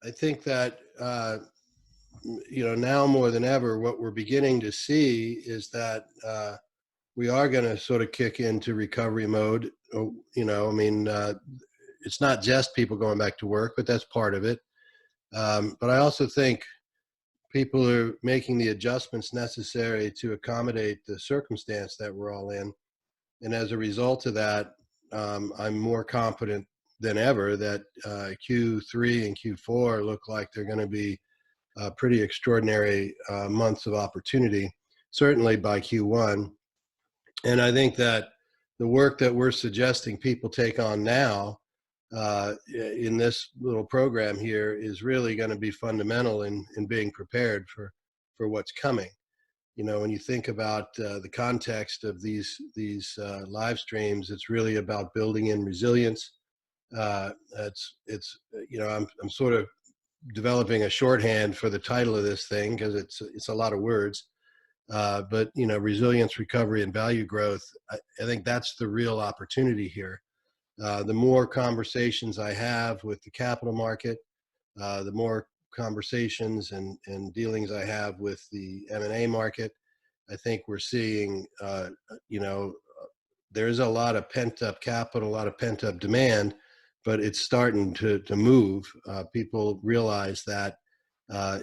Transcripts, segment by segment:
I think that, now more than ever, what we're beginning to see is that we are going to sort of kick into recovery mode. I mean, it's not just people going back to work, but that's part of it. But I also think people are making the adjustments necessary to accommodate the circumstance that we're all in. And as a result of that, I'm more confident than ever that Q3 and Q4 look like they're going to be pretty extraordinary months of opportunity, certainly by Q1. And I think that the work that we're suggesting people take on now in this little program here is really going to be fundamental in being prepared for what's coming. When you think about the context of these live streams, it's really about building in resilience. I'm sort of developing a shorthand for the title of this thing because it's a lot of words. But resilience, recovery, and value growth. I think that's the real opportunity here. The more conversations I have with the capital market, the more conversations and dealings I have with the M&A market, I think we're seeing, there's a lot of pent up capital, a lot of pent up demand, but it's starting to move. People realize that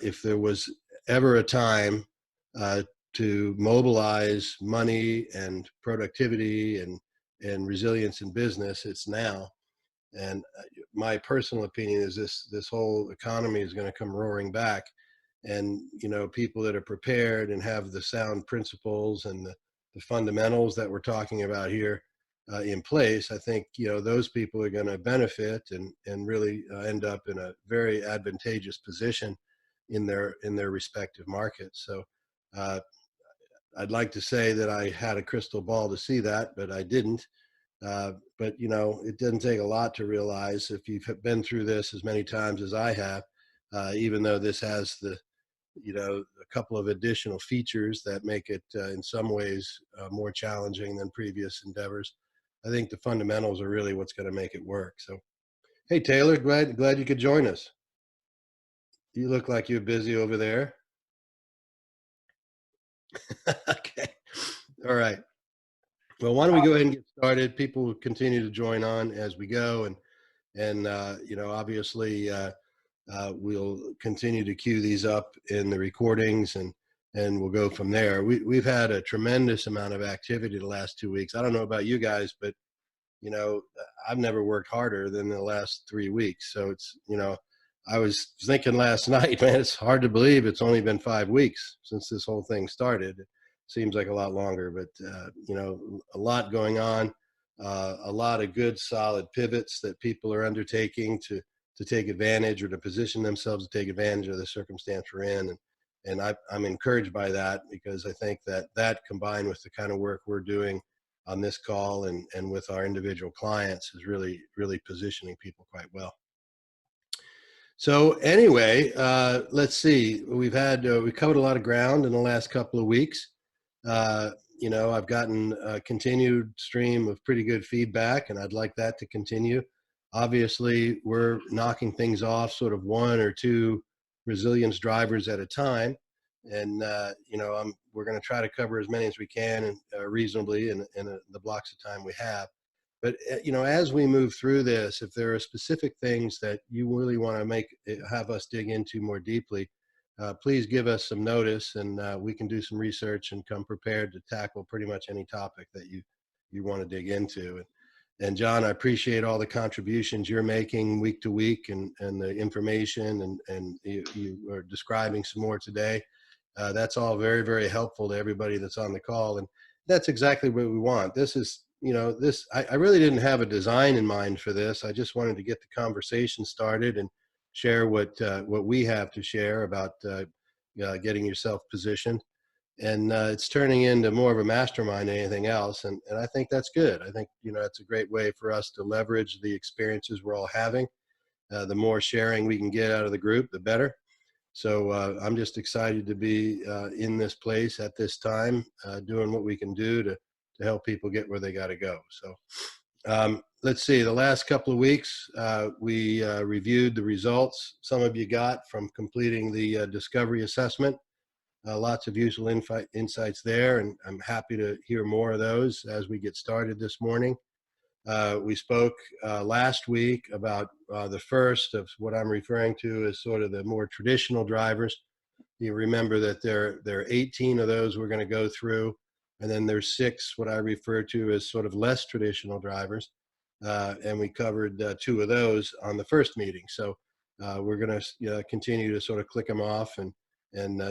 if there was ever a time to mobilize money and productivity and resilience in business, it's now. And my personal opinion is this whole economy is going to come roaring back. And people that are prepared and have the sound principles and the fundamentals that we're talking about here in place, I think those people are going to benefit and really end up in a very advantageous position in their respective markets. So I'd like to say that I had a crystal ball to see that, but I didn't. But it doesn't take a lot to realize, if you've been through this as many times as I have, even though this has a couple of additional features that make it in some ways more challenging than previous endeavors, I think the fundamentals are really what's going to make it work. So, hey Taylor, glad you could join us. You look like you're busy over there. Okay. All right. Well, why don't we go ahead and get started? People will continue to join on as we go, and obviously we'll continue to queue these up in the recordings, and we'll go from there. We've had a tremendous amount of activity the last 2 weeks. I don't know about you guys, but I've never worked harder than the last 3 weeks. So it's I was thinking last night, man, it's hard to believe it's only been 5 weeks since this whole thing started. Seems like a lot longer, but a lot going on, a lot of good solid pivots that people are undertaking to take advantage or to position themselves to take advantage of the circumstance we're in. And I'm encouraged by that, because I think that combined with the kind of work we're doing on this call and with our individual clients is really, really positioning people quite well. So anyway, let's see. We covered a lot of ground in the last couple of weeks. I've gotten a continued stream of pretty good feedback, and I'd like that to continue. Obviously, we're knocking things off sort of one or two resilience drivers at a time. And, we're going to try to cover as many as we can reasonably in the blocks of time we have. But, as we move through this, if there are specific things that you really want to have us dig into more deeply, please give us some notice, and we can do some research and come prepared to tackle pretty much any topic that you want to dig into. And John, I appreciate all the contributions you're making week to week, and the information, and you are describing some more today. That's all very, very helpful to everybody that's on the call. And that's exactly what we want. This is, I really didn't have a design in mind for this. I just wanted to get the conversation started and share what we have to share about getting yourself positioned. And it's turning into more of a mastermind than anything else. And I think that's good. I think, it's a great way for us to leverage the experiences we're all having. The more sharing we can get out of the group, the better. So I'm just excited to be in this place at this time, doing what we can do to help people get where they got to go. So Let's see, the last couple of weeks, we reviewed the results some of you got from completing the discovery assessment. Lots of useful insights there, and I'm happy to hear more of those as we get started this morning. We spoke last week about the first of what I'm referring to as sort of the more traditional drivers. You remember that there are 18 of those we're going to go through, and then there's 6 what I refer to as sort of less traditional drivers, and we covered 2 of those on the first meeting. So we're going to continue to sort of click them off and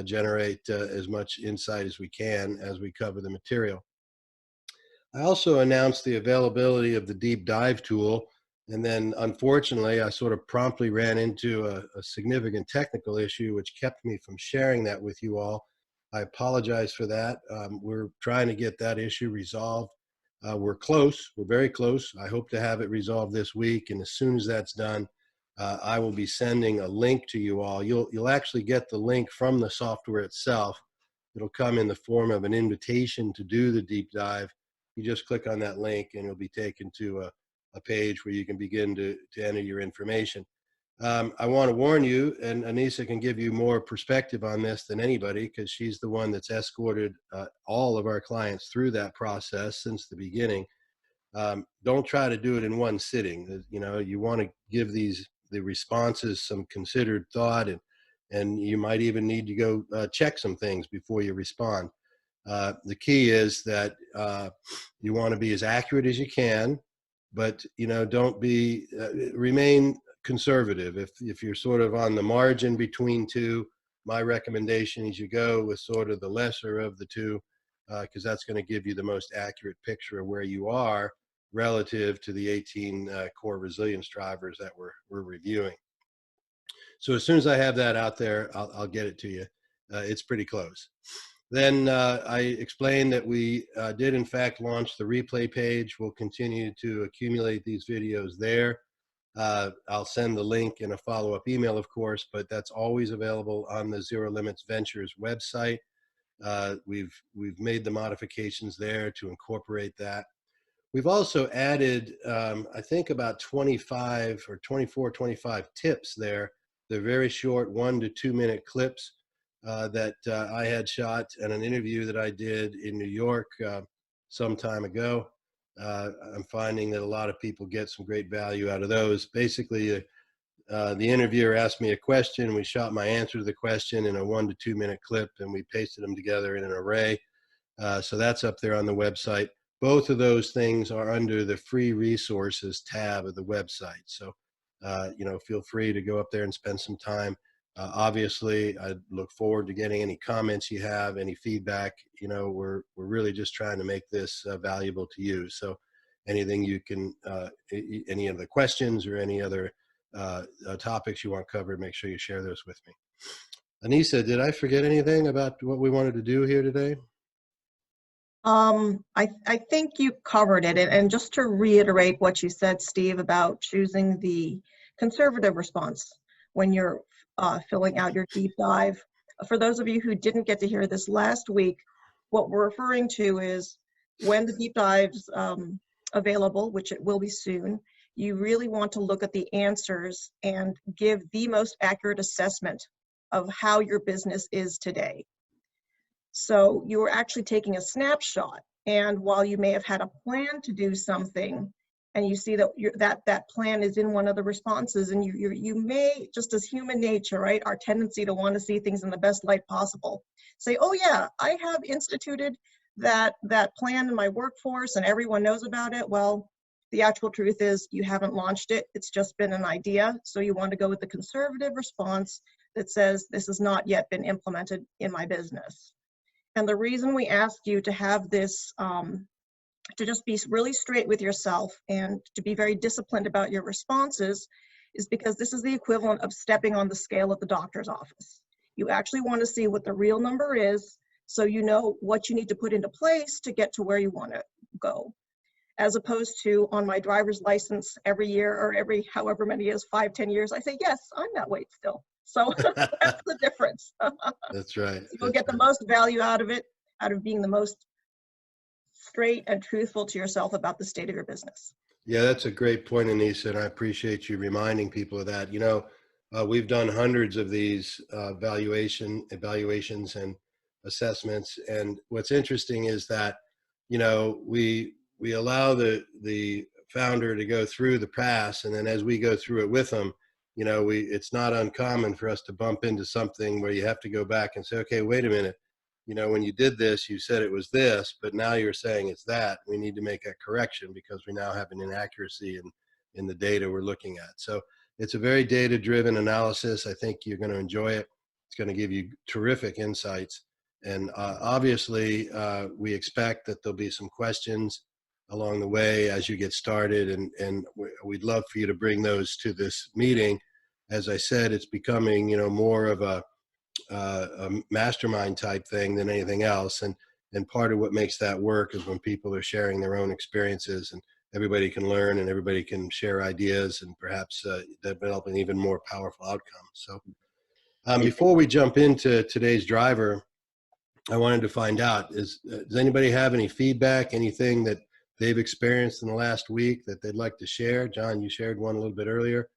generate as much insight as we can as we cover the material. I also announced the availability of the deep dive tool, and then unfortunately I sort of promptly ran into a significant technical issue which kept me from sharing that with you all. I apologize for that. We're trying to get that issue resolved. We're close, we're very close. I hope to have it resolved this week, and as soon as that's done, I will be sending a link to you all. You'll actually get the link from the software itself. It'll come in the form of an invitation to do the deep dive. You just click on that link and you'll be taken to a page where you can begin to enter your information. I want to warn you, and Anissa can give you more perspective on this than anybody because she's the one that's escorted all of our clients through that process since the beginning. Don't try to do it in one sitting. You want to give the responses some considered thought, and you might even need to go check some things before you respond. The key is that you want to be as accurate as you can, but don't be remain conservative. If you're sort of on the margin between two, my recommendation is you go with sort of the lesser of the two, because that's going to give you the most accurate picture of where you are relative to the 18 core resilience drivers that we're reviewing. So as soon as I have that out there, I'll get it to you. It's pretty close. Then I explained that we did in fact launch the replay page. We'll continue to accumulate these videos there. I'll send the link in a follow-up email, of course, but that's always available on the Zero Limits Ventures website. We've made the modifications there to incorporate that. We've also added, I think about 25 or 24, 25 tips there. They're very short 1 to 2 minute clips that I had shot in an interview that I did in New York some time ago. I'm finding that a lot of people get some great value out of those. Basically, the interviewer asked me a question. We shot my answer to the question in a 1 to 2 minute clip, and we pasted them together in an array. So that's up there on the website. Both of those things are under the free resources tab of the website. So, feel free to go up there and spend some time. Obviously, I look forward to getting any comments you have, any feedback. We're really just trying to make this valuable to you. So anything you can, any of the questions or any other topics you want covered, make sure you share those with me. Anissa, did I forget anything about what we wanted to do here today? I think you covered it. And just to reiterate what you said, Steve, about choosing the conservative response when you're filling out your deep dive. For those of you who didn't get to hear this last week, what we're referring to is when the deep dive's available, which it will be soon, you really want to look at the answers and give the most accurate assessment of how your business is today. So you're actually taking a snapshot, and while you may have had a plan to do something, and you see that that plan is in one of the responses, and you may, just as human nature, right, our tendency to want to see things in the best light possible, say, oh yeah, I have instituted that plan in my workforce and everyone knows about it. Well, the actual truth is you haven't launched it. It's just been an idea. So you want to go with the conservative response that says this has not yet been implemented in my business. And the reason we asked you to have this, to just be really straight with yourself and to be very disciplined about your responses, is because this is the equivalent of stepping on the scale at the doctor's office. You actually want to see what the real number is, so you know what you need to put into place to get to where you want to go. As opposed to on my driver's license every year or every however many years, 5, 10 years, I say, yes, I'm that weight still. So that's the difference. That's right. So you'll get the most value out of it, out of being the most straight and truthful to yourself about the state of your business. Yeah, that's a great point, Anissa, and I appreciate you reminding people of that. We've done hundreds of these evaluations and assessments, and what's interesting is that, we allow the founder to go through the pass, and then as we go through it with them, it's not uncommon for us to bump into something where you have to go back and say, okay, wait a minute. When you did this, you said it was this, but now you're saying it's that. We need to make a correction because we now have an inaccuracy in the data we're looking at. So it's a very data-driven analysis. I think you're going to enjoy it. It's going to give you terrific insights. And obviously, we expect that there'll be some questions along the way as you get started. And we'd love for you to bring those to this meeting. As I said, it's becoming, more of a mastermind type thing than anything else. And part of what makes that work is when people are sharing their own experiences, and everybody can learn and everybody can share ideas and perhaps develop an even more powerful outcome. So before we jump into today's driver, I wanted to find out, does anybody have any feedback, anything that they've experienced in the last week that they'd like to share? John, you shared one a little bit earlier.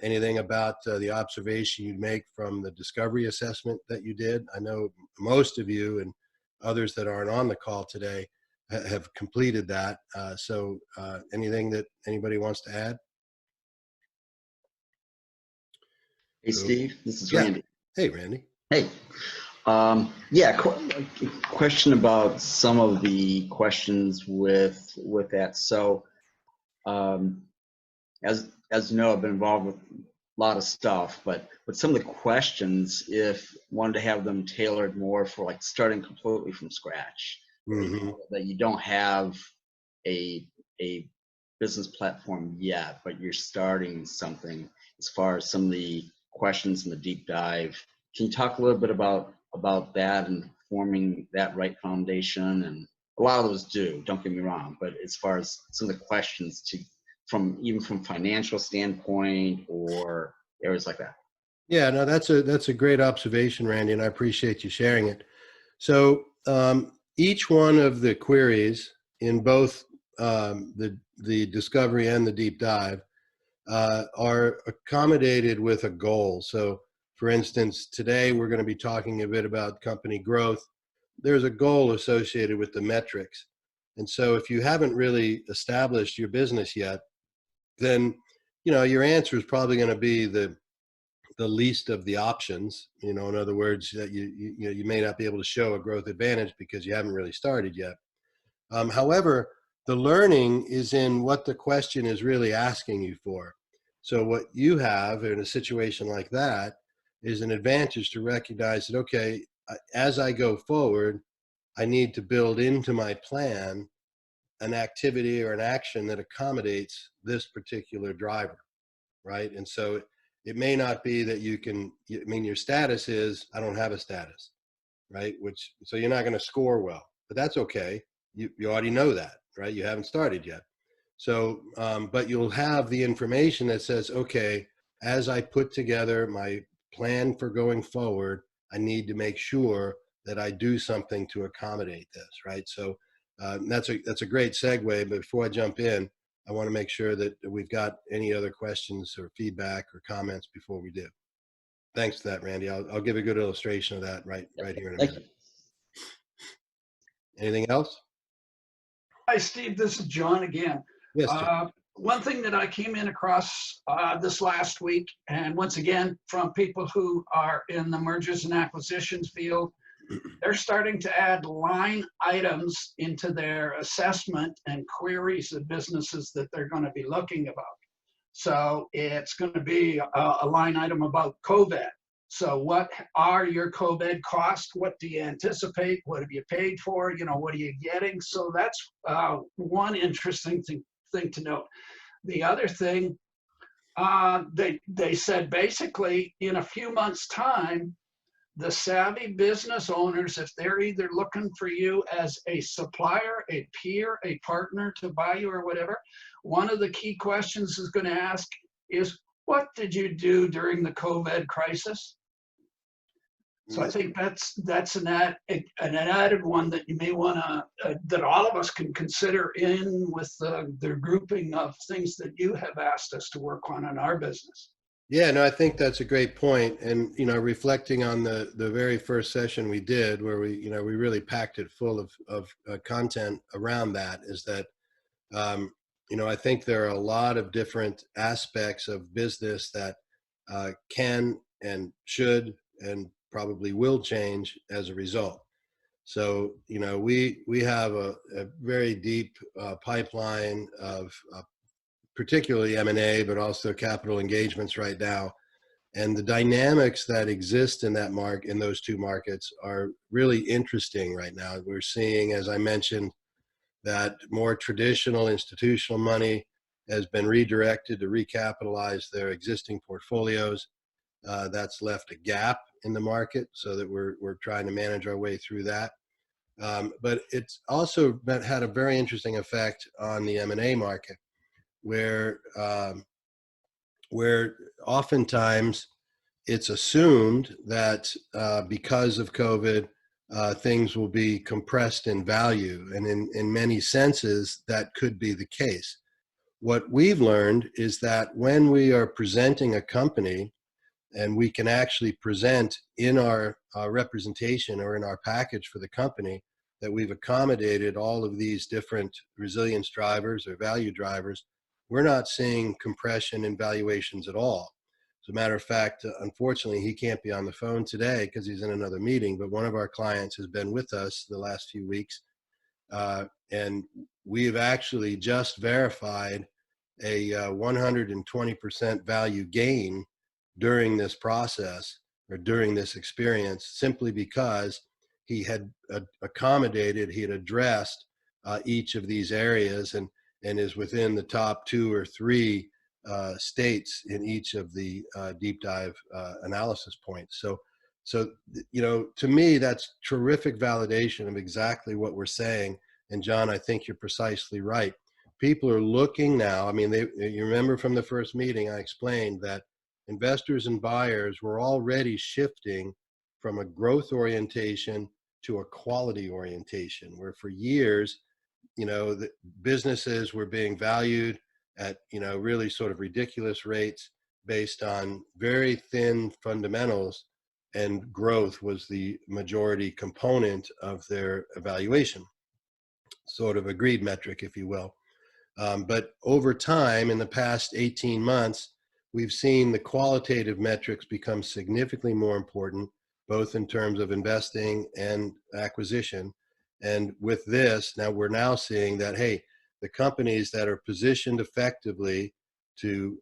Anything about the observation you'd make from the discovery assessment that you did? I know most of you and others that aren't on the call today have completed that. So anything that anybody wants to add? Hey, Steve, this is Yeah. Randy. Hey, Randy. Hey. Yeah, question about some of the questions with that. So, as you know, I've been involved with a lot of stuff, but some of the questions, if wanted to have them tailored more for like starting completely from scratch, that you don't have a business platform yet, but you're starting something. As far as some of the questions in the deep dive, can you talk a little bit about that and forming that right foundation? And a lot of those do, don't get me wrong, but as far as some of the questions even from financial standpoint or areas like that. Yeah, no, that's a great observation, Randy, and I appreciate you sharing it. So each one of the queries in both the discovery and the deep dive are accommodated with a goal. So for instance, today we're going to be talking a bit about company growth. There's a goal associated with the metrics. And so if you haven't really established your business yet, then your answer is probably going to be the least of the options. In other words, that you may not be able to show a growth advantage because you haven't really started yet. However, the learning is in what the question is really asking you for. So what you have in a situation like that is an advantage to recognize that, okay, as I go forward, I need to build into my plan an activity or an action that accommodates this particular driver, right? And so it may not be that your status is, I don't have a status, right? So you're not going to score well, but that's okay. You already know that, right? You haven't started yet. So, but you'll have the information that says, okay, as I put together my plan for going forward, I need to make sure that I do something to accommodate this, right? So that's a great segue. But before I jump in, I want to make sure that we've got any other questions or feedback or comments before we do. Thanks for that, Randy. I'll give a good illustration of that right here in a minute. Anything else? Hi, Steve. This is John again. Yes, John. One thing that I came in across this last week, and once again, from people who are in the mergers and acquisitions field, they're starting to add line items into their assessment and queries of businesses that they're going to be looking about. So it's going to be a line item about COVID. So what are your COVID costs? What do you anticipate? What have you paid for? What are you getting? So that's one interesting thing to note. The other thing, they said basically in a few months' time, the savvy business owners, if they're either looking for you as a supplier, a peer, a partner to buy you or whatever, one of the key questions is going to ask is, what did you do during the COVID crisis? So I think that's an added one that you may want to, that all of us can consider in with the grouping of things that you have asked us to work on in our business. Yeah, no, I think that's a great point. And, reflecting on the very first session we did, where we really packed it full of content around that, is that, I think there are a lot of different aspects of business that can and should and probably will change as a result. So, we have a very deep pipeline of particularly M&A, but also capital engagements right now. And the dynamics that exist in in those two markets are really interesting right now. We're seeing, as I mentioned, that more traditional institutional money has been redirected to recapitalize their existing portfolios. That's left a gap in the market, so that we're trying to manage our way through that. But it's also had a very interesting effect on the M&A market, where oftentimes it's assumed that because of COVID, things will be compressed in value. And in many senses, that could be the case. What we've learned is that when we are presenting a company, and we can actually present in our representation or in our package for the company that we've accommodated all of these different resilience drivers or value drivers, we're not seeing compression in valuations at all. As a matter of fact, unfortunately, he can't be on the phone today because he's in another meeting, but one of our clients has been with us the last few weeks. And we've actually just verified a 120% value gain during this process or during this experience, simply because he had accommodated, he had addressed each of these areas, and is within the top 2 or 3 states in each of the deep dive analysis points. So, to me, that's terrific validation of exactly what we're saying. And John, I think you're precisely right. People are looking now. I mean, you remember from the first meeting, I explained that investors and buyers were already shifting from a growth orientation to a quality orientation, where for years, the businesses were being valued at, really sort of ridiculous rates based on very thin fundamentals, and growth was the majority component of their evaluation, sort of a greed metric, if you will. But over time, in the past 18 months, we've seen the qualitative metrics become significantly more important, both in terms of investing and acquisition. And with this, we're now seeing that, hey, the companies that are positioned effectively to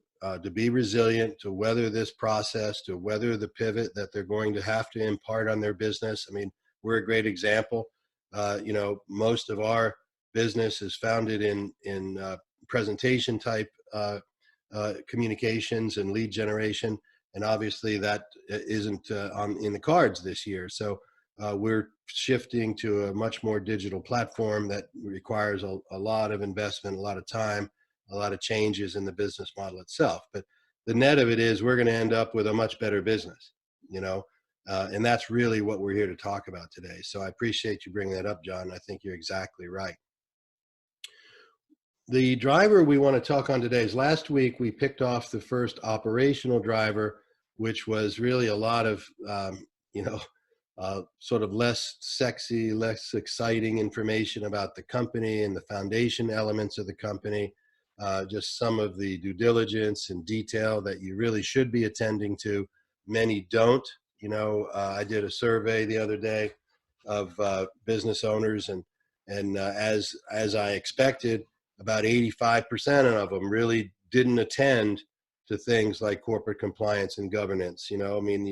be resilient, to weather this process, to weather the pivot that they're going to have to impart on their business. I mean, we're a great example. Most of our business is founded in presentation type communications and lead generation, and obviously that isn't in the cards this year. So we're shifting to a much more digital platform that requires a lot of investment, a lot of time, a lot of changes in the business model itself. But the net of it is we're going to end up with a much better business, and that's really what we're here to talk about today. So I appreciate you bringing that up, John. I think you're exactly right. The driver we want to talk on today is, last week we picked off the first operational driver, which was really a lot of, sort of less sexy, less exciting information about the company and the foundation elements of the company, just some of the due diligence and detail that you really should be attending to. Many don't. I did a survey the other day of business owners, and as I expected, about 85% of them really didn't attend to things like corporate compliance and governance. I mean,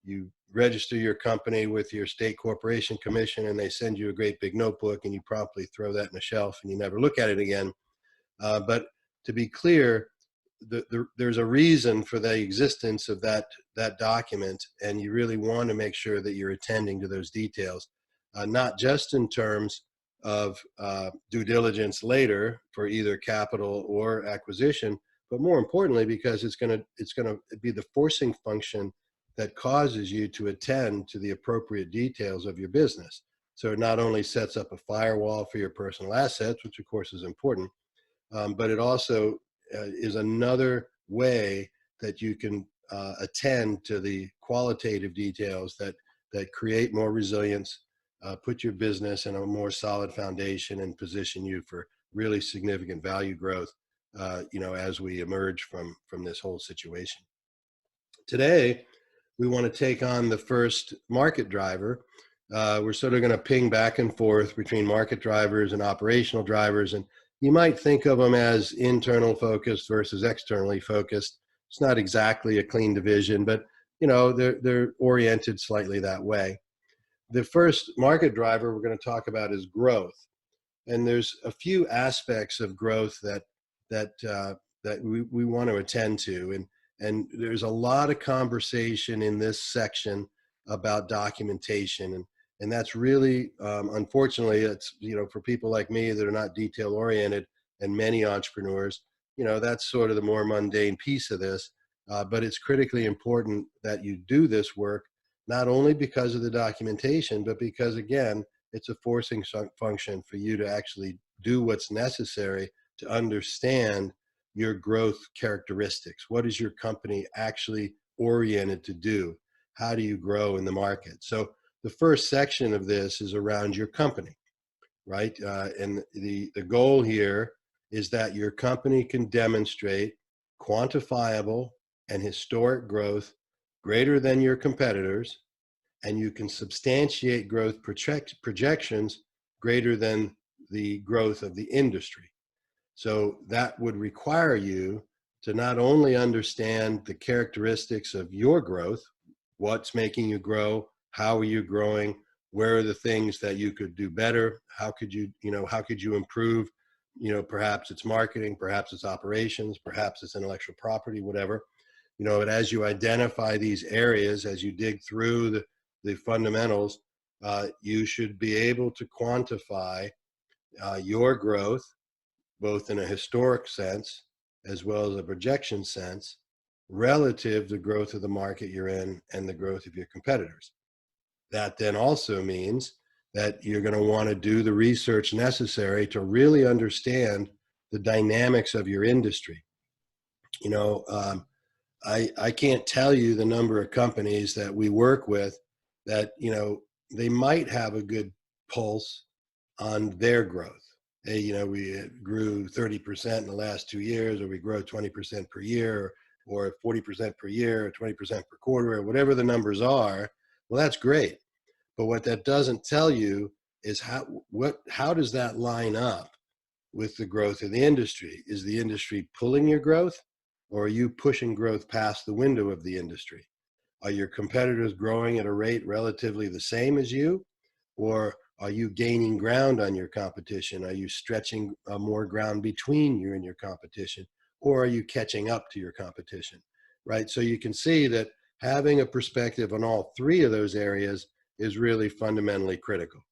you register your company with your state corporation commission, and they send you a great big notebook, and you promptly throw that in a shelf and you never look at it again. But to be clear, there's a reason for the existence of that document, and you really want to make sure that you're attending to those details, not just in terms of due diligence later for either capital or acquisition, but more importantly, because it's going to be the forcing function that causes you to attend to the appropriate details of your business. So it not only sets up a firewall for your personal assets, which of course is important, but it also is another way that you can attend to the qualitative details that create more resilience, put your business in a more solid foundation, and position you for really significant value growth, as we emerge from this whole situation. Today, we want to take on the first market driver. We're sort of going to ping back and forth between market drivers and operational drivers, and you might think of them as internal focused versus externally focused. It's not exactly a clean division, but they're oriented slightly that way. The first market driver we're going to talk about is growth, and there's a few aspects of growth that we want to attend to, and there's a lot of conversation in this section about documentation, and that's really, unfortunately, it's, for people like me that are not detail oriented, and many entrepreneurs, that's sort of the more mundane piece of this, but it's critically important that you do this work, not only because of the documentation, but because, again, it's a forcing function for you to actually do what's necessary to understand your growth characteristics. What is your company actually oriented to do? How do you grow in the market? So the first section of this is around your company, right? And the goal here is that your company can demonstrate quantifiable and historic growth greater than your competitors, and you can substantiate growth projections greater than the growth of the industry. So that would require you to not only understand the characteristics of your growth, what's making you grow, how are you growing, where are the things that you could do better, how could you improve, perhaps it's marketing, perhaps it's operations, perhaps it's intellectual property, whatever. But as you identify these areas, as you dig through the fundamentals, you should be able to quantify your growth, both in a historic sense as well as a projection sense, relative to the growth of the market you're in and the growth of your competitors. That then also means that you're going to want to do the research necessary to really understand the dynamics of your industry. I can't tell you the number of companies that we work with that, they might have a good pulse on their growth. Hey, we grew 30% in the last 2 years, or we grow 20% per year, or 40% per year, or 20% per quarter, or whatever the numbers are. Well, that's great. But what that doesn't tell you is how does that line up with the growth of the industry? Is the industry pulling your growth, or are you pushing growth past the window of the industry? Are your competitors growing at a rate relatively the same as you, or are you gaining ground on your competition? Are you stretching more ground between you and your competition, or are you catching up to your competition, right? So you can see that having a perspective on all three of those areas is really fundamentally critical.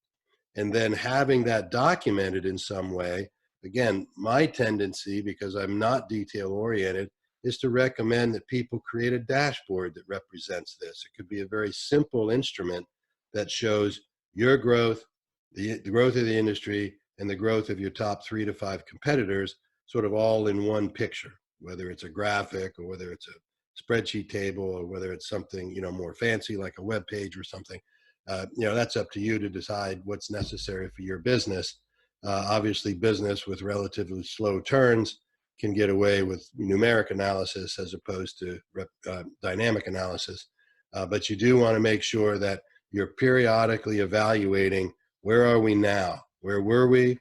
And then having that documented in some way, again, my tendency, because I'm not detail oriented, is to recommend that people create a dashboard that represents this. It could be a very simple instrument that shows your growth, the growth of the industry, and the growth of your top 3 to 5 competitors, sort of all in one picture, whether it's a graphic, or whether it's a spreadsheet table, or whether it's something, more fancy like a web page or something. That's up to you to decide what's necessary for your business. Obviously, business with relatively slow turns can get away with numeric analysis as opposed to dynamic analysis. But you do want to make sure that you're periodically evaluating, where are we now? Where were we?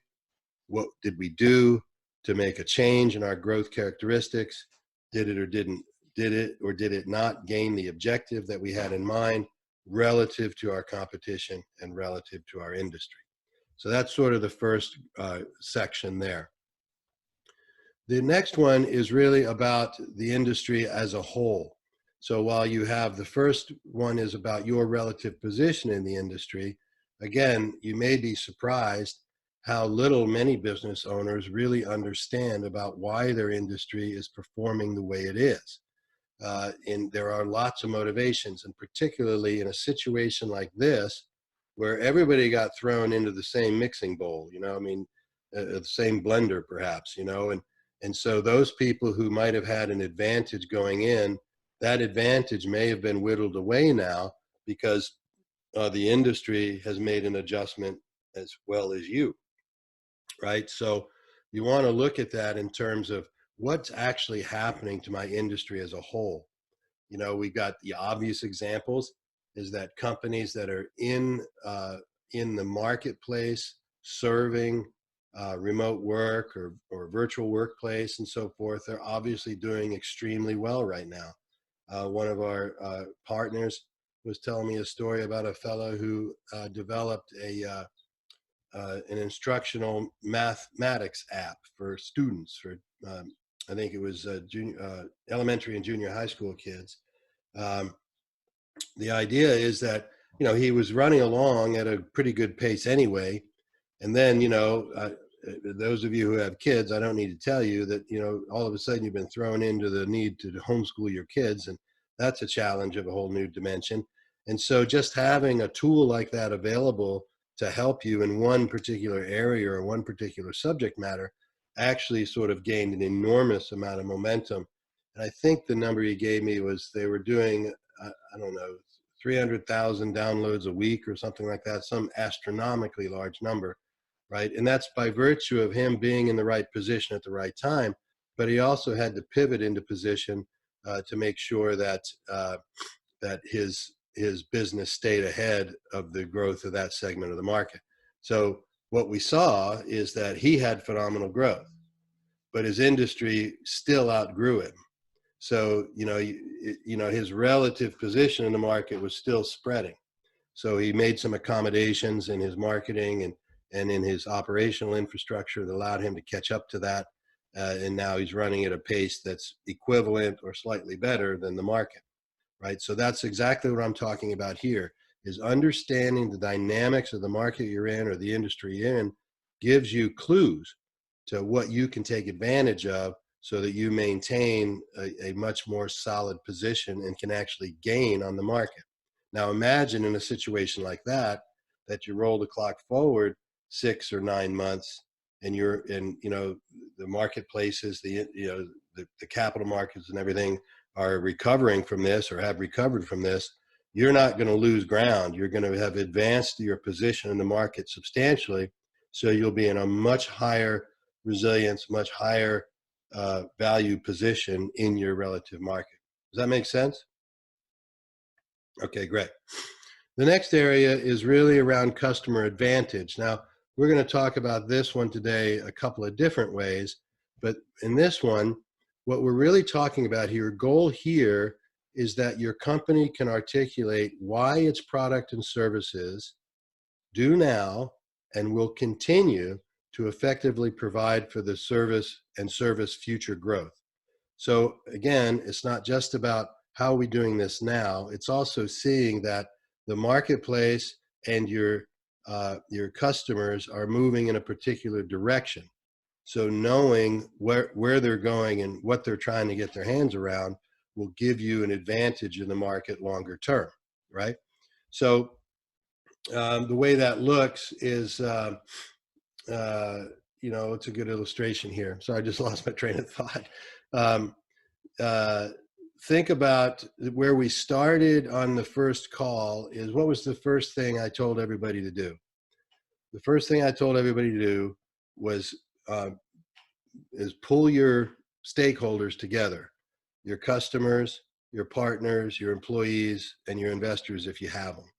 What did we do to make a change in our growth characteristics? Did it or did it not gain the objective that we had in mind relative to our competition and relative to our industry? So that's sort of the first section there. The next one is really about the industry as a whole. So while you have the first one is about your relative position in the industry, again, you may be surprised how little many business owners really understand about why their industry is performing the way it is. and there are lots of motivations, and particularly in a situation like this, where everybody got thrown into the same mixing bowl, you know, I mean, the same blender perhaps, you know, and so those people who might have had an advantage going in, that advantage may have been whittled away now because the industry has made an adjustment as well as you, right? So you want to look at that in terms of what's actually happening to my industry as a whole. You know, we got the obvious examples is that companies that are in the marketplace serving remote work or virtual workplace and so forth, they're obviously doing extremely well right now. One of our partners was telling me a story about a fellow who developed an instructional mathematics app for students for I think it was elementary and junior high school kids. Um, the idea is that, you know, he was running along at a pretty good pace anyway. And then, you know, those of you who have kids, I don't need to tell you that, you know, all of a sudden you've been thrown into the need to homeschool your kids. And that's a challenge of a whole new dimension. And so just having a tool like that available to help you in one particular area or one particular subject matter actually sort of gained an enormous amount of momentum. And I think the number he gave me was they were doing, I don't know, 300,000 downloads a week or something like that, some astronomically large number, right? And that's by virtue of him being in the right position at the right time. But he also had to pivot into position to make sure that that his business stayed ahead of the growth of that segment of the market. So what we saw is that he had phenomenal growth, but his industry still outgrew him. So, you know, his relative position in the market was still spreading. So he made some accommodations in his marketing and in his operational infrastructure that allowed him to catch up to that. And now he's running at a pace that's equivalent or slightly better than the market, right? So that's exactly what I'm talking about here, is understanding the dynamics of the market you're in or the industry you're in gives you clues to what you can take advantage of so that you maintain a much more solid position and can actually gain on the market. Now imagine in a situation like that, that you roll the clock forward 6 or 9 months and you're in, you know, the marketplaces, the capital markets and everything are recovering from this or have recovered from this. You're not going to lose ground. You're going to have advanced your position in the market substantially. So you'll be in a much higher resilience, much higher value position in your relative market. Does that make sense? Okay, great. The next area is really around customer advantage. Now, we're going to talk about this one today a couple of different ways, but in this one, what we're really talking about here, goal here is that your company can articulate why its product and services do now and will continue to effectively provide for the service and service future growth. So again, it's not just about how are we doing this now, it's also seeing that the marketplace and your customers are moving in a particular direction. So knowing where they're going and what they're trying to get their hands around will give you an advantage in the market longer term, right? So the way that looks is, you know, it's a good illustration here. So I just lost my train of thought. Think about where we started on the first call is what was the first thing I told everybody to do? The first thing I told everybody to do was is pull your stakeholders together, your customers, your partners, your employees, and your investors if you have them,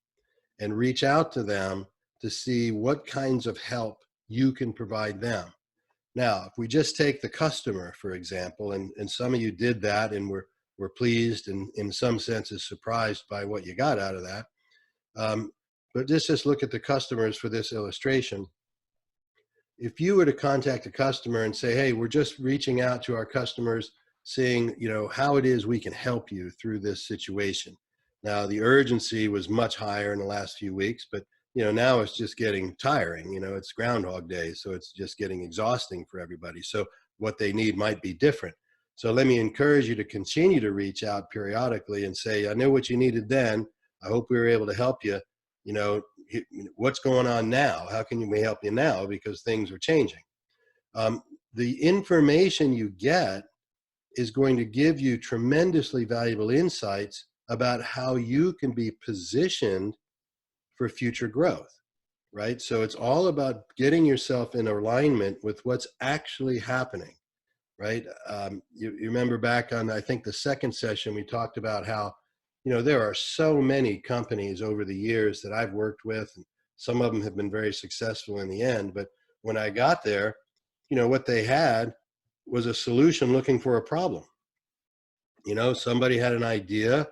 and reach out to them to see what kinds of help you can provide them. Now, if we just take the customer, for example, and some of you did that and were pleased and in some senses surprised by what you got out of that. But just look at the customers for this illustration. If you were to contact a customer and say, hey, we're just reaching out to our customers, seeing, you know, how it is we can help you through this situation. Now, the urgency was much higher in the last few weeks, but you know, now it's just getting tiring. You know, it's Groundhog Day, so it's just getting exhausting for everybody. So what they need might be different. So let me encourage you to continue to reach out periodically and say, I know what you needed then. I hope we were able to help you. You know, what's going on now? How can we help you now? Because things are changing. The information you get is going to give you tremendously valuable insights about how you can be positioned for future growth, right? So it's all about getting yourself in alignment with what's actually happening, right? You remember back on, I think, the second session, we talked about how, you know, there are so many companies over the years that I've worked with, and some of them have been very successful in the end. But when I got there, you know, what they had was a solution looking for a problem. You know, somebody had an idea,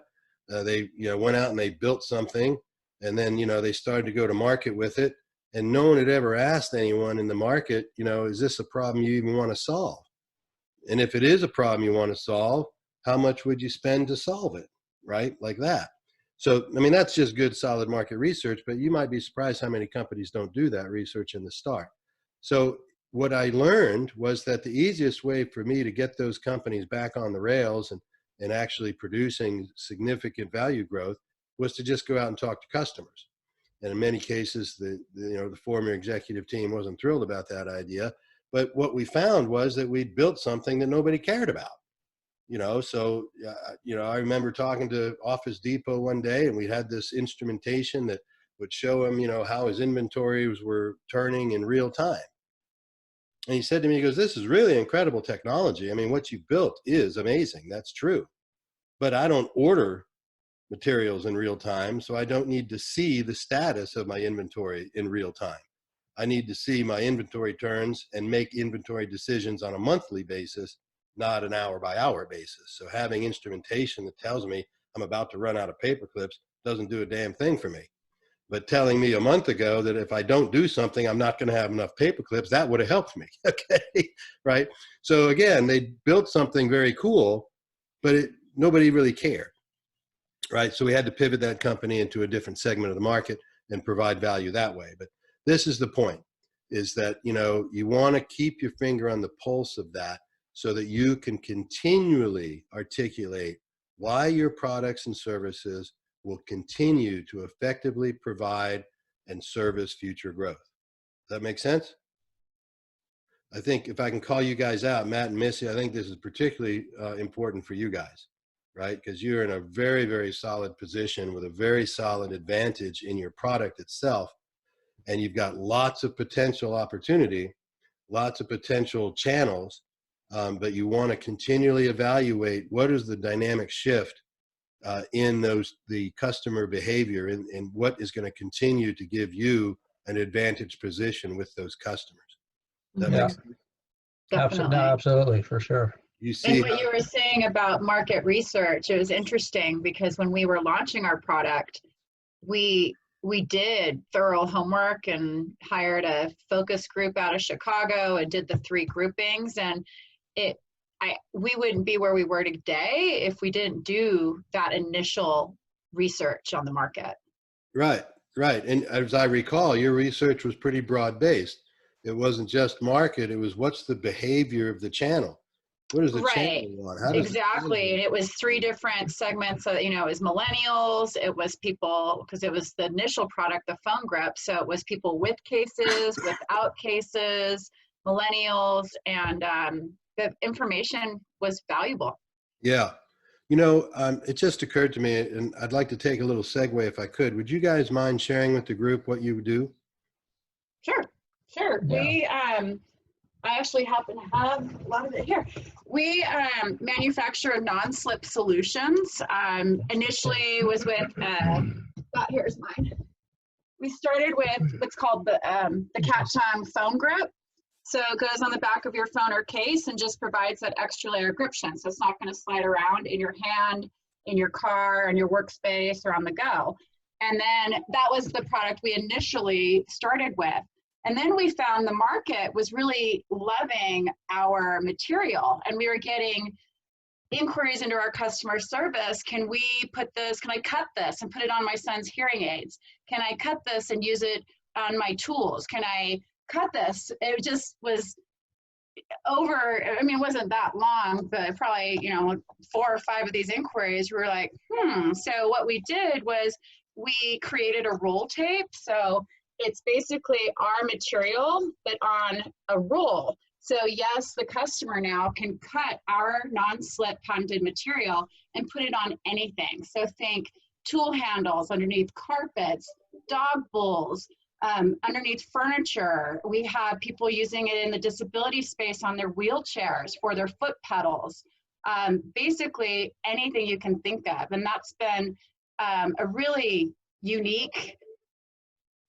they, you know, went out and they built something, and then, you know, they started to go to market with it, and no one had ever asked anyone in the market, you know, is this a problem you even want to solve? And if it is a problem you want to solve, how much would you spend to solve it, right? Like that. So, I mean, that's just good, solid market research, but you might be surprised how many companies don't do that research in the start. So what I learned was that the easiest way for me to get those companies back on the rails and actually producing significant value growth was to just go out and talk to customers. And in many cases, the former executive team wasn't thrilled about that idea. But what we found was that we'd built something that nobody cared about. You know, so, you know, I remember talking to Office Depot one day, and we had this instrumentation that would show him, you know, how his inventories were turning in real time. And he said to me, he goes, this is really incredible technology. I mean, what you built is amazing. That's true. But I don't order materials in real time, so I don't need to see the status of my inventory in real time. I need to see my inventory turns and make inventory decisions on a monthly basis, not an hour by hour basis. So having instrumentation that tells me I'm about to run out of paper clips doesn't do a damn thing for me. But telling me a month ago that if I don't do something, I'm not going to have enough paper clips, that would have helped me. Okay, right? So again, they built something very cool, but nobody really cared, right? So we had to pivot that company into a different segment of the market and provide value that way. But this is the point, is that, you know, you want to keep your finger on the pulse of that so that you can continually articulate why your products and services will continue to effectively provide and service future growth. Does that make sense? I think if I can call you guys out, Matt and Missy, I think this is particularly important for you guys, right? Because you're in a very, very solid position with a very solid advantage in your product itself. And you've got lots of potential opportunity, lots of potential channels, but you want to continually evaluate what is the dynamic shift in the customer behavior and what is going to continue to give you an advantage position with those customers. That makes sense? Definitely. No, absolutely, for sure. You see, and what you were saying about market research, it was interesting because when we were launching our product, we did thorough homework and hired a focus group out of Chicago and did the 3 groupings, and we wouldn't be where we were today if we didn't do that initial research on the market. Right. And as I recall, your research was pretty broad-based. It wasn't just market, it was what's the behavior of the channel? What is the channel want? How does exactly. And it was 3 different segments. You know, it was millennials, it was people, because it was the initial product, the phone grip. So it was people with cases, without cases, millennials, and the information was valuable. Yeah. You know, it just occurred to me, and I'd like to take a little segue if I could. Would you guys mind sharing with the group what you do? Sure. Yeah. I actually happen to have a lot of it here. We manufacture non-slip solutions. Initially was with, here's mine. We started with what's called the cat tongue phone grip. So it goes on the back of your phone or case and just provides that extra layer of gription. So it's not going to slide around in your hand, in your car, in your workspace, or on the go. And then that was the product we initially started with. And then we found the market was really loving our material, and we were getting inquiries into our customer service. Can we put this, can I cut this and put it on my son's hearing aids? Can I cut this and use it on my tools? Can I cut this? It just was, I mean, it wasn't that long, but probably, 4 or 5 of these inquiries, we were like, So what we did was we created a roll tape. So it's basically our material, but on a roll. So yes, the customer now can cut our non-slip patented material and put it on anything. So think tool handles underneath carpets, dog bowls, underneath furniture. We have people using it in the disability space on their wheelchairs for their foot pedals. Basically anything you can think of. And that's been a really unique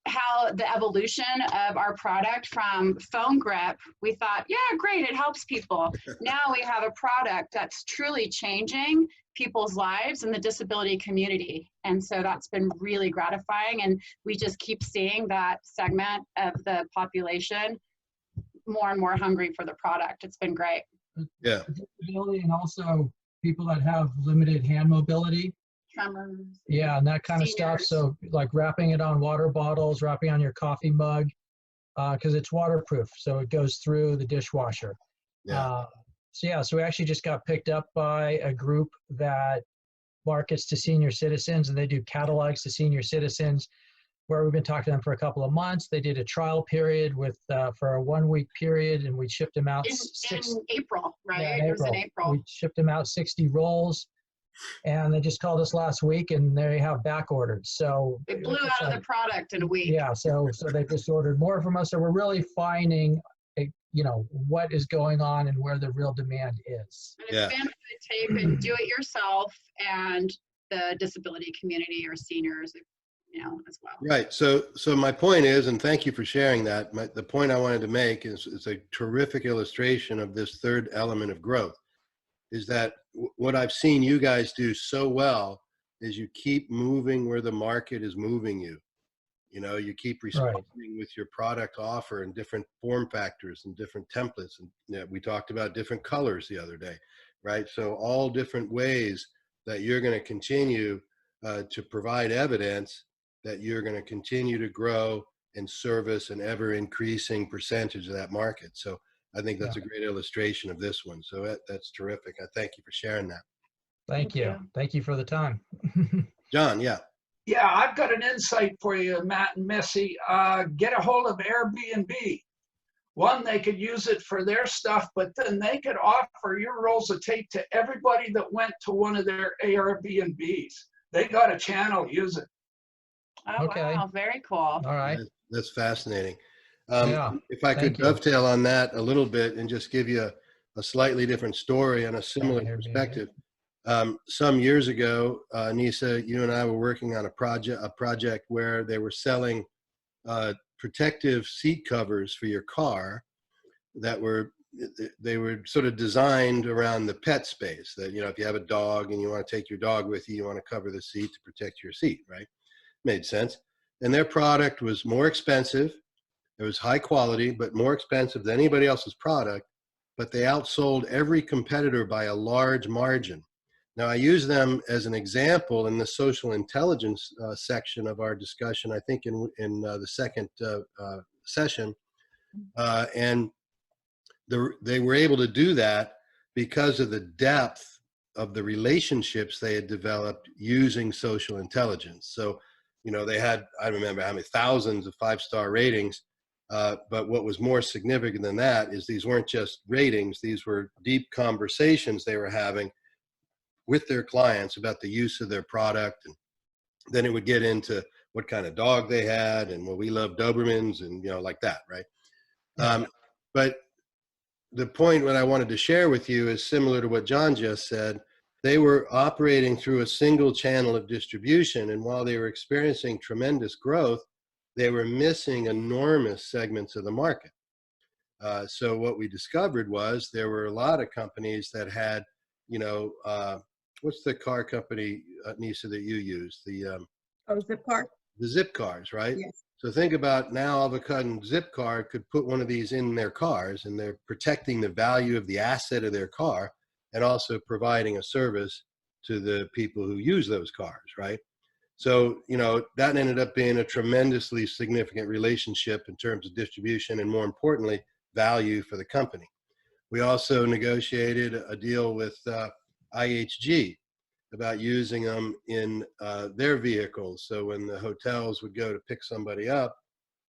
how the evolution of our product from phone grip, we thought, yeah, great, it helps people. Now we have a product that's truly changing people's lives in the disability community. And so that's been really gratifying. And we just keep seeing that segment of the population more and more hungry for the product. It's been great. Yeah. Disability, and also people that have limited hand mobility. Tremors. Yeah, and that kind of stuff. Seniors. So like wrapping it on water bottles, wrapping on your coffee mug, because it's waterproof, so it goes through the dishwasher. Yeah. So we actually just got picked up by a group that markets to senior citizens, and they do catalogs to senior citizens, where we've been talking to them for a couple of months. They did a trial period for a 1-week period, and we shipped them out In April, right? Yeah, It was in April. We shipped them out 60 rolls. And they just called us last week, and they have back ordered. So It blew out of the product in a week. Yeah, so they just ordered more from us. So we're really finding, what is going on and where the real demand is. And it's been for the tape and do it yourself and the disability community or seniors, as well. Right. So my point is, and thank you for sharing that. The point I wanted to make is it's a terrific illustration of this third element of growth. Is that what I've seen you guys do so well is you keep moving where the market is moving you. You keep responding with your product offer in different form factors and different templates. And we talked about different colors the other day, right? So all different ways that you're going to continue to provide evidence that you're going to continue to grow and service an ever increasing percentage of that market. So I think that's a great illustration of this one. So that's terrific. I thank you for sharing that. Thank you. Thank you for the time. John, yeah. Yeah, I've got an insight for you, Matt and Missy. Get a hold of Airbnb. One, they could use it for their stuff, but then they could offer your rolls of tape to everybody that went to one of their Airbnbs. They got a channel, use it. Oh, Okay. wow, very cool. All right. That's fascinating. Yeah, if I could thank you. dovetail on that a little bit and just give you a slightly different story on a similar Airbnb. perspective. Some years ago, Nisa, you and I were working on a project where they were selling protective seat covers for your car they were sort of designed around the pet space that, if you have a dog and you want to take your dog with you, you want to cover the seat to protect your seat, right? Made sense. And their product was more expensive. It was high quality, but more expensive than anybody else's product, but they outsold every competitor by a large margin. Now, I use them as an example in the social intelligence section of our discussion, I think in the second session. And they were able to do that because of the depth of the relationships they had developed using social intelligence. So, they had, I remember how many thousands of 5-star ratings. But what was more significant than that is these weren't just ratings. These were deep conversations they were having with their clients about the use of their product. And then it would get into what kind of dog they had and, well, we love Dobermans and, like that, right? But the point what I wanted to share with you is similar to what John just said. They were operating through a single channel of distribution. And while they were experiencing tremendous growth, they were missing enormous segments of the market. So what we discovered was there were a lot of companies that had, what's the car company, Nisa, that you use? Zipcar. The Zip cars, right? Yes. So think about now all of a sudden Zipcar could put one of these in their cars, and they're protecting the value of the asset of their car and also providing a service to the people who use those cars, right? So, that ended up being a tremendously significant relationship in terms of distribution and, more importantly, value for the company. We also negotiated a deal with IHG about using them in their vehicles. So when the hotels would go to pick somebody up,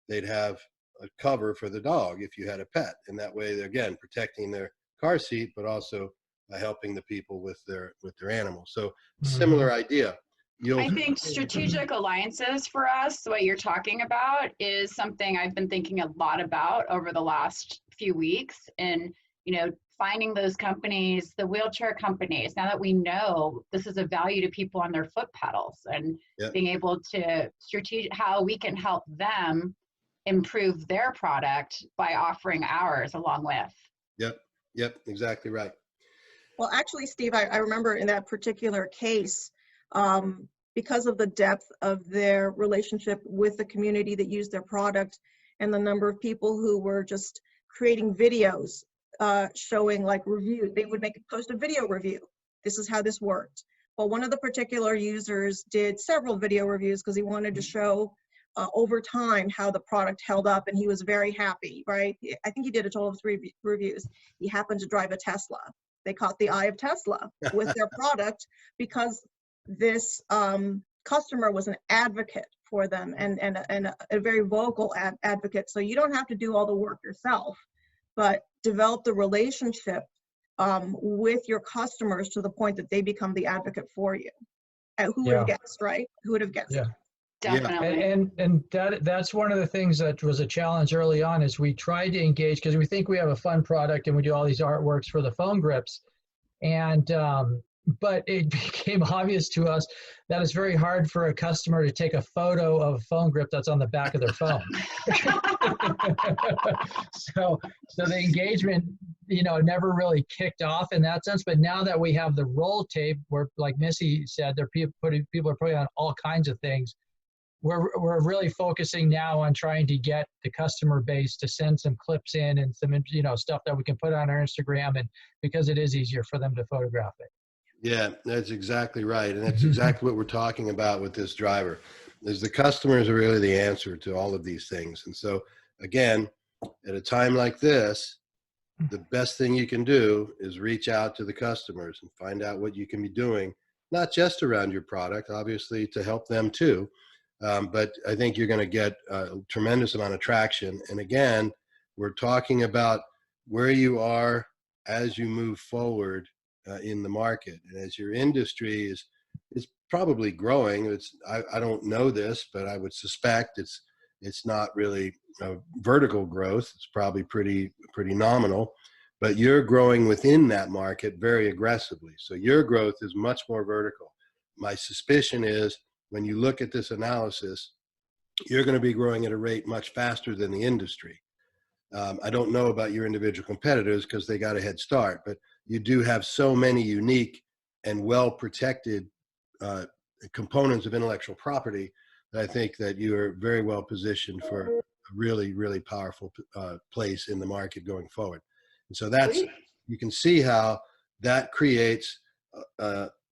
they'd have a cover for the dog if you had a pet. And that way, they're, again, protecting their car seat, but also helping the people with their animals. So similar idea. I think strategic alliances for us, what you're talking about, is something I've been thinking a lot about over the last few weeks. And, you know, finding those companies, the wheelchair companies, now that we know this is a value to people on their foot pedals, and being able to how we can help them improve their product by offering ours along with. Yep, exactly right. Well, actually, Steve, I remember in that particular case, because of the depth of their relationship with the community that used their product and the number of people who were just creating videos showing like reviews, they would post a video review. This is how this worked. Well, one of the particular users did several video reviews because he wanted to show over time how the product held up, and he was very happy, right? I think he did a total of 3 reviews. He happened to drive a Tesla. They caught the eye of Tesla with their product because this customer was an advocate for them, and a very vocal advocate. So you don't have to do all the work yourself, but develop the relationship with your customers to the point that they become the advocate for you. Who would have guessed, right? Who would have guessed? Yeah. Definitely. And that's one of the things that was a challenge early on, is we tried to engage, because we think we have a fun product and we do all these artworks for the phone grips. And but it became obvious to us that it's very hard for a customer to take a photo of a phone grip that's on the back of their phone. So the engagement, you know, never really kicked off in that sense. But now that we have the roll tape, where, like Missy said, people are putting on all kinds of things, we're really focusing now on trying to get the customer base to send some clips in and some, you know, stuff that we can put on our Instagram, and because it is easier for them to photograph it. Yeah, that's exactly right. And that's exactly what we're talking about with this driver, is the customers are really the answer to all of these things. And so, again, at a time like this, the best thing you can do is reach out to the customers and find out what you can be doing, not just around your product, obviously, to help them too. But I think you're going to get a tremendous amount of traction. And again, we're talking about where you are as you move forward in the market, and as your industry is probably growing. I don't know this, but I would suspect it's not really vertical growth. It's probably pretty nominal, but you're growing within that market very aggressively. So your growth is much more vertical. My suspicion is, when you look at this analysis, you're going to be growing at a rate much faster than the industry. I don't know about your individual competitors because they got a head start, but you do have so many unique and well-protected components of intellectual property that I think that you are very well positioned for a really, really powerful place in the market going forward. And so you can see how that creates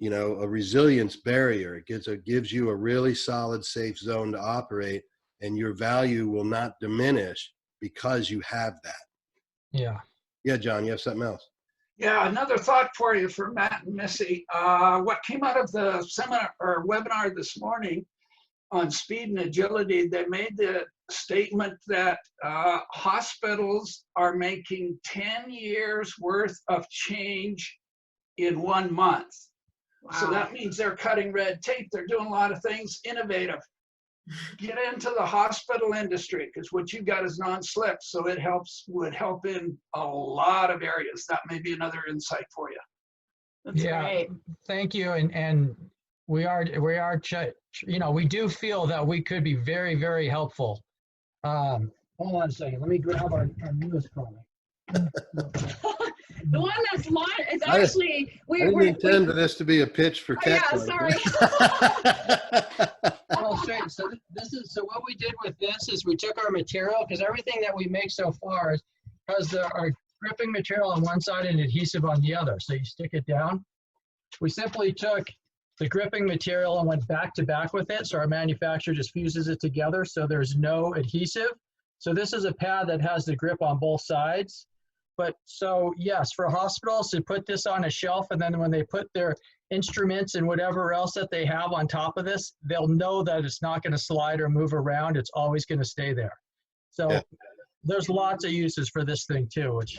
you know, a resilience barrier. It gives you a really solid, safe zone to operate, and your value will not diminish because you have that. Yeah, John, you have something else? Yeah, another thought for you for Matt and Missy. What came out of the seminar or webinar this morning on speed and agility, they made the statement that hospitals are making 10 years worth of change in 1 month. Wow. So that means they're cutting red tape. They're doing a lot of things innovative. Get into the hospital industry, because what you got is non-slip, so it would help in a lot of areas. That may be another insight for you. That's great. Thank you. And we are, you know, we do feel that we could be very, very helpful. Hold on a second. Let me grab our newest product. The one that's is actually I didn't intend for this to be a pitch for Cat. Yeah, sorry. So what we did with this is we took our material, because everything that we make so far has our gripping material on one side and adhesive on the other. So you stick it down. We simply took the gripping material and went back to back with it. So our manufacturer just fuses it together, so there's no adhesive. So this is a pad that has the grip on both sides. But so yes, for hospitals to put this on a shelf, and then when they put their instruments and whatever else that they have on top of this, they'll know that it's not going to slide or move around. It's always going to stay there. So Yeah. there's lots of uses for this thing too, which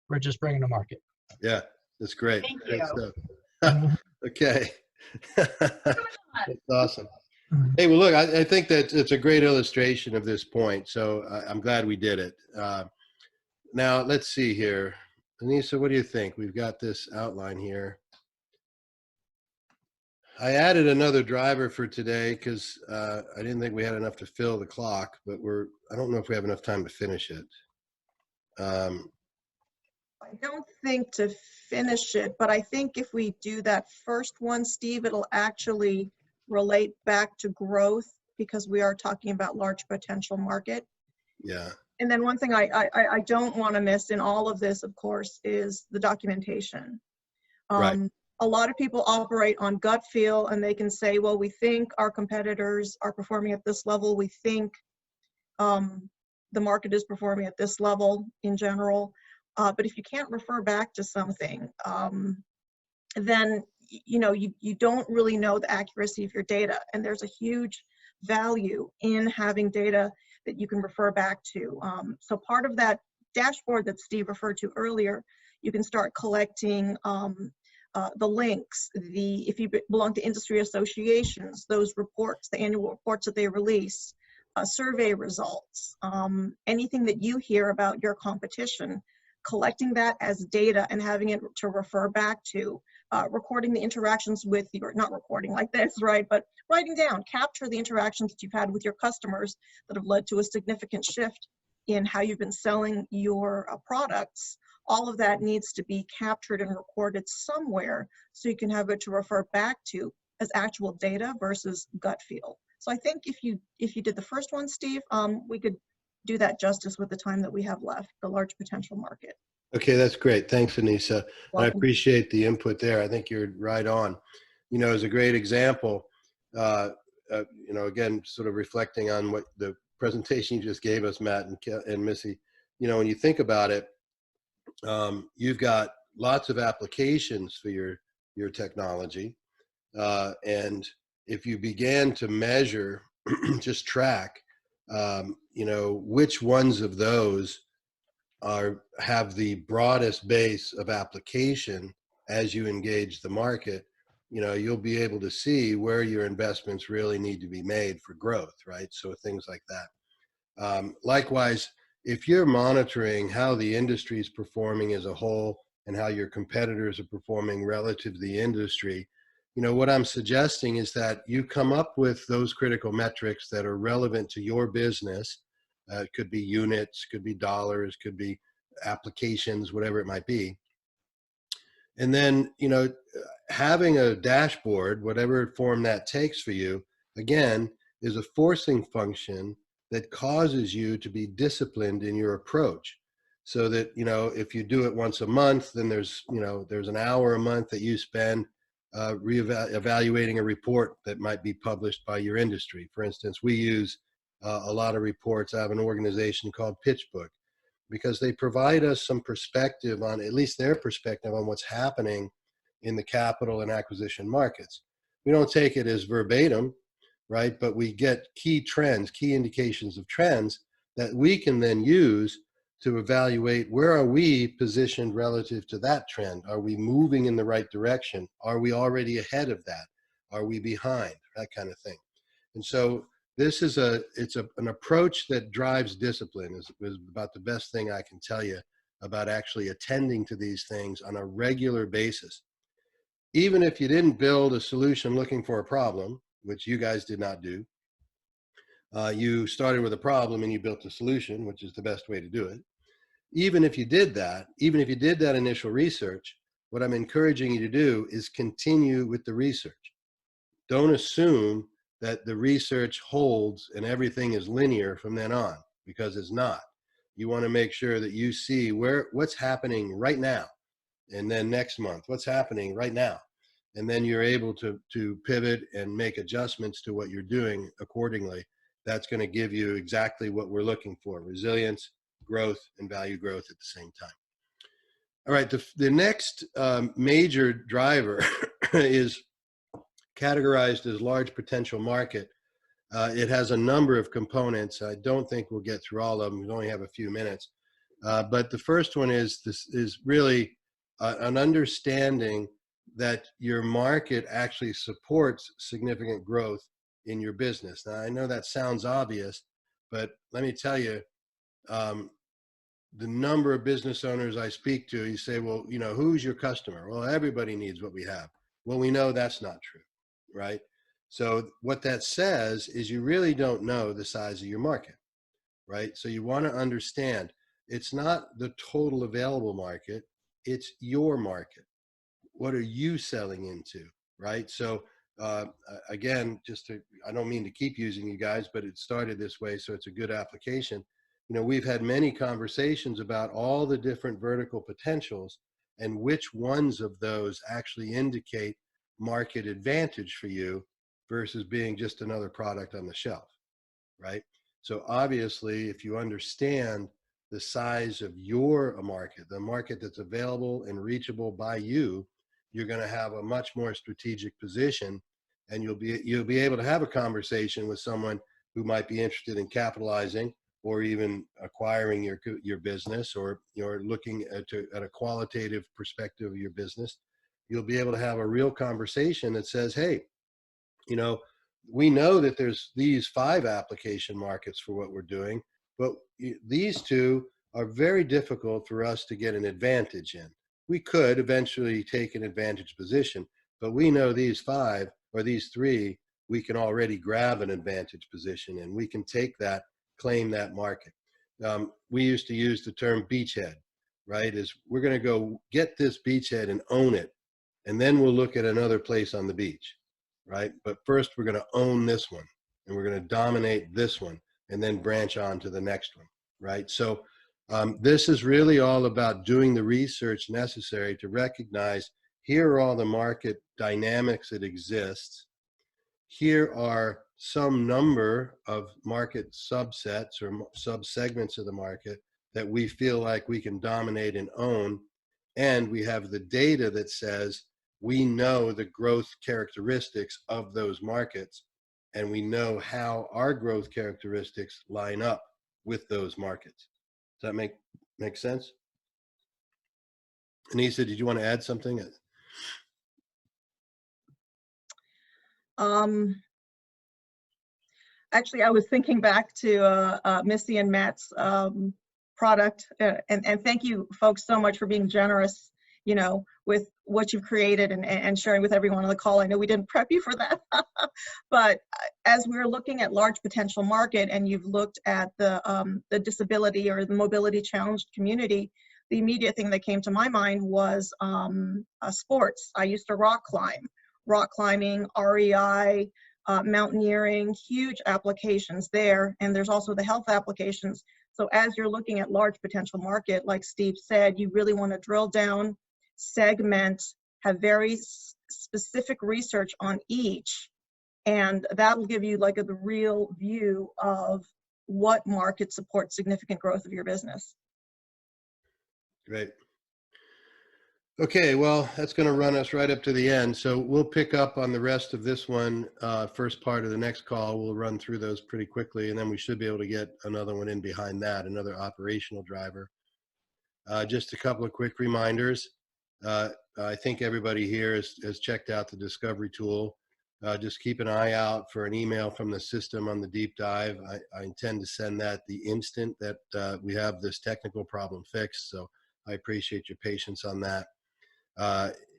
we're just bringing to market. Yeah, that's great. Thank Great you. stuff. Okay. That's awesome. Mhm. Hey, well, look, I think that it's a great illustration of this point. So I'm glad we did it. Now, let's see here. Anissa, what do you think? We've got this outline here. I added another driver for today because I didn't think we had enough to fill the clock, but I don't know if we have enough time to finish it. I don't think to finish it, but I think if we do that first one, Steve, it'll actually relate back to growth because we are talking about large potential market. Yeah. And then one thing I don't want to miss in all of this, of course, is the documentation. Right. A lot of people operate on gut feel and they can say, well, we think our competitors are performing at this level. We think the market is performing at this level in general. But if you can't refer back to something, then you don't really know the accuracy of your data. And there's a huge value in having data that you can refer back to. So part of that dashboard that Steve referred to earlier, you can start collecting the links, if you belong to industry associations, those reports, the annual reports that they release, survey results, anything that you hear about your competition, collecting that as data and having it to refer back to, recording the interactions with your, not recording like this, right, but writing down, capture the interactions that you've had with your customers that have led to a significant shift in how you've been selling your products. All of that needs to be captured and recorded somewhere so you can have it to refer back to as actual data versus gut feel. So I think if you did the first one, Steve, we could do that justice with the time that we have left, the large potential market. Okay, that's great. Thanks, Anissa. I Welcome. appreciate the input there. I think you're right on. As a great example, again, sort of reflecting on what the presentation you just gave us, Matt and Missy, when you think about it, you've got lots of applications for your technology. And if you began to measure, just track, which ones of those have the broadest base of application as you engage the market, you'll be able to see where your investments really need to be made for growth, right? So things like that. Likewise, if you're monitoring how the industry is performing as a whole and how your competitors are performing relative to the industry, what I'm suggesting is that you come up with those critical metrics that are relevant to your business. It could be units, could be dollars, could be applications, whatever it might be. And then, having a dashboard, whatever form that takes for you, again, is a forcing function that causes you to be disciplined in your approach. So that, if you do it once a month, then there's an hour a month that you spend evaluating a report that might be published by your industry. For instance, we use a lot of reports. I have an organization called PitchBook because they provide us some perspective on, at least their perspective on what's happening in the capital and acquisition markets. We don't take it as verbatim, right? But we get key trends, key indications of trends that we can then use to evaluate where are we positioned relative to that trend. Are we moving in the right direction? Are we already ahead of that? Are we behind? That kind of thing. And so this is an approach that drives discipline is about the best thing I can tell you about actually attending to these things on a regular basis. Even if you didn't build a solution looking for a problem, which you guys did not do, you started with a problem and you built a solution, which is the best way to do it. Even if you did that initial research, what I'm encouraging you to do is continue with the research. Don't assume that the research holds and everything is linear from then on, because it's not. You want to make sure that you see what's happening right now, and then next month, what's happening right now. And then you're able to pivot and make adjustments to what you're doing accordingly. That's going to give you exactly what we're looking for: resilience, growth, and value growth at the same time. All right, the next major driver is categorized as large potential market. It has a number of components. I don't think we'll get through all of them. We only have a few minutes. But the first one is really an understanding that your market actually supports significant growth in your business. Now, I know that sounds obvious, but let me tell you, the number of business owners I speak to, you say, well, you know, who's your customer? Well, everybody needs what we have. Well, we know that's not true, right? So what that says is you really don't know the size of your market, right? So you want to understand it's not the total available market, it's your market. What are you selling into, right? So again, I don't mean to keep using you guys, but it started this way, so it's a good application. You know, we've had many conversations about all the different vertical potentials and which ones of those actually indicate market advantage for you versus being just another product on the shelf, right? So obviously, if you understand the size of your market, the market that's available and reachable by you, you're going to have a much more strategic position, and you'll be able to have a conversation with someone who might be interested in capitalizing or even acquiring your business, or you're looking at a qualitative perspective of your business. You'll be able to have a real conversation that says, hey, you know, we know that there's these 5 application markets for what we're doing, but these 2 are very difficult for us to get an advantage in. We could eventually take an advantage position, but we know these 5 or these 3, we can already grab an advantage position, and we can take that, claim that market. We used to use the term beachhead, right? Is we're going to go get this beachhead and own it, and then we'll look at another place on the beach, right? But first we're going to own this one, and we're going to dominate this one, and then branch on to the next one, right? So this is really all about doing the research necessary to recognize, here are all the market dynamics that exist. Here are some number of market subsets or subsegments of the market that we feel like we can dominate and own. And we have the data that says we know the growth characteristics of those markets, and we know how our growth characteristics line up with those markets. Does that make sense? Anissa, did you want to add something? Actually, I was thinking back to Missy and Matt's product, and thank you folks so much for being generous, you know, with what you've created and sharing with everyone on the call. I know we didn't prep you for that, but as we're looking at large potential market, and you've looked at the disability or the mobility challenged community, the immediate thing that came to my mind was sports. I used to rock climbing, REI, mountaineering, huge applications there. And there's also the health applications. So as you're looking at large potential market, like Steve said, you really want to drill down, segment, have very specific research on each. And that'll give you like the real view of what market supports significant growth of your business. Great. Okay, well, that's going to run us right up to the end. So we'll pick up on the rest of this one, first part of the next call. We'll run through those pretty quickly, and then we should be able to get another one in behind that, another operational driver. Just a couple of quick reminders. I think everybody here has checked out the discovery tool. Just keep an eye out for an email from the system on the deep dive. I intend to send that the instant that we have this technical problem fixed. So I appreciate your patience on that.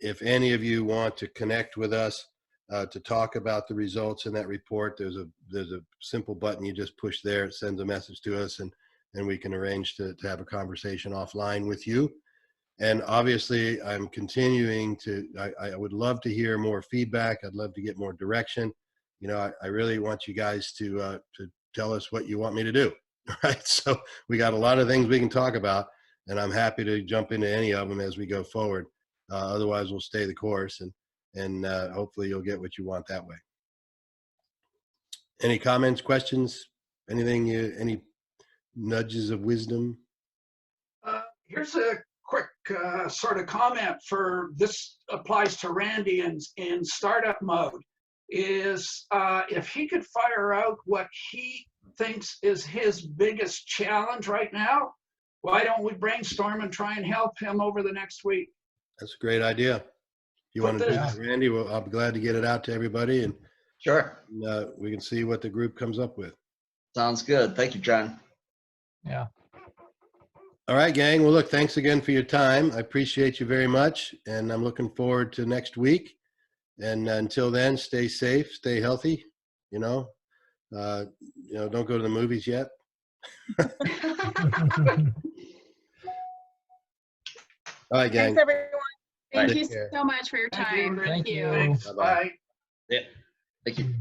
If any of you want to connect with us to talk about the results in that report, there's a simple button you just push there. It sends a message to us, and we can arrange to have a conversation offline with you. And obviously, I'm continuing to, I would love to hear more feedback. I'd love to get more direction. You know, I really want you guys to tell us what you want me to do, right? So we got a lot of things we can talk about, and I'm happy to jump into any of them as we go forward. Otherwise, we'll stay the course, and hopefully you'll get what you want that way. Any comments, questions, anything, any nudges of wisdom? Here's a quick sort of comment for this applies to Randy in startup mode is if he could fire out what he thinks is his biggest challenge right now, why don't we brainstorm and try and help him over the next week? That's a great idea. If you want to do that, Randy, well, I'll be glad to get it out to everybody, and Sure. we can see what the group comes up with. Sounds good. Thank you, John. Yeah. All right, gang. Well, look, thanks again for your time. I appreciate you very much, and I'm looking forward to next week. And until then, stay safe, stay healthy. Don't go to the movies yet. All right, gang. Thanks, everyone. Thank Take you care. so much for your time. Thank you. Thanks. Bye-bye. Bye. Yeah. Thank you.